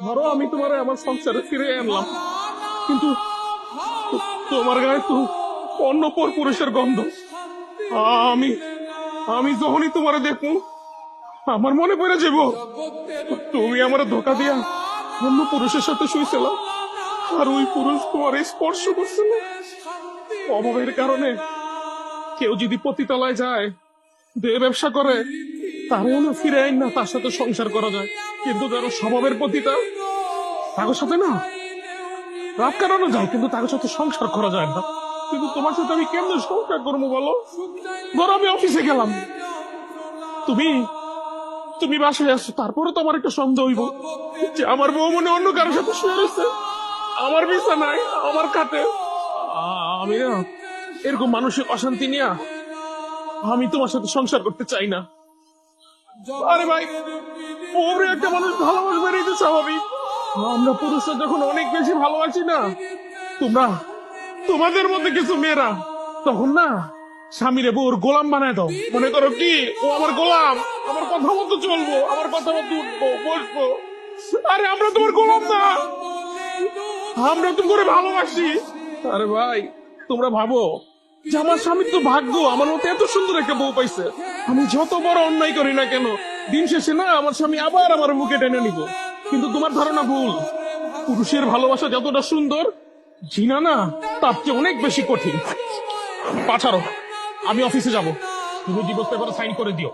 ধরো আমি তোমার আমার সংসারে ফিরে আনলাম, কিন্তু তোমার গায়ে তো অন্য পর পুরুষের গন্ধ। আমি আমি যখনই তোমারে দেখবো আমার মনে পড়ে যাব তুমি আমার ধোকা দিয়া অন্য পুরুষের সাথে শুয়েছিল, আর ওই পুরুষ তোমার স্পর্শ করছিল। অভাবের কারণে কেউ যদি পতিতালয় যায়, দেহ ব্যবসা করে, তারেও না ফিরে আইন না তার সাথে সংসার করা যায়, কিন্তু যারা স্বভাবের পতিতা তাদের সাথে না রাত কাটানো যায়, কিন্তু তাদের সাথে সংসার করা যায় না। কিন্তু তোমার সাথে আমি কেমনে সংসার করবো বলো? ধরো আমি অফিসে গেলাম, তুমি তুমি বাসায় আসছো, তারপরে তো আমার একটা সন্দেহ হইব যে আমার বউ মনে অন্য কারোর সাথে শুয়ে রয়েছে আমার বিছানায়, আমার খাটে। আমি না এরকম মানসিক অশান্তি নিয়ে আমি তোমার সাথে সংসার করতে চাই না। আরে ভাই, ওরে একটা মানুষ ভালোবাসবে, এই তো স্বাভাবিক। আমরা পুরুষরা যখন অনেক বেশি ভালোবাসি না, তোমরা তোমাদের মধ্যে কিছু মেয়েরা তখন না স্বামীরে বউর গোলাম বানায় দাও। মনে করো কি ও আমার গোলাম, আমার কথা মতো চলবো, আমার কথা মতো উঠবো বসবো। আরে আমরা তোমার গোলাম না, আমরা তো করে ভালোবাসি। আরে ভাই, তোমরা ভাবো যে আমার স্বামীর তো ভাগ্য আমার মতো এত সুন্দর একটা বউ পাইছে। আমি যত বড় অন্যায় করি না কেন, দিন শেষে না আমার স্বামী আবার আমার বুকে টেনে নিব। কিন্তু তোমার ধারণা ভুল। পুরুষের ভালোবাসা যতটা সুন্দর, জিনা না তার চেয়ে অনেক বেশি কঠিন। পাঠারো, আমি অফিসে যাব, তুমি ডিভোর্স পেপারে সাইন করে দিও।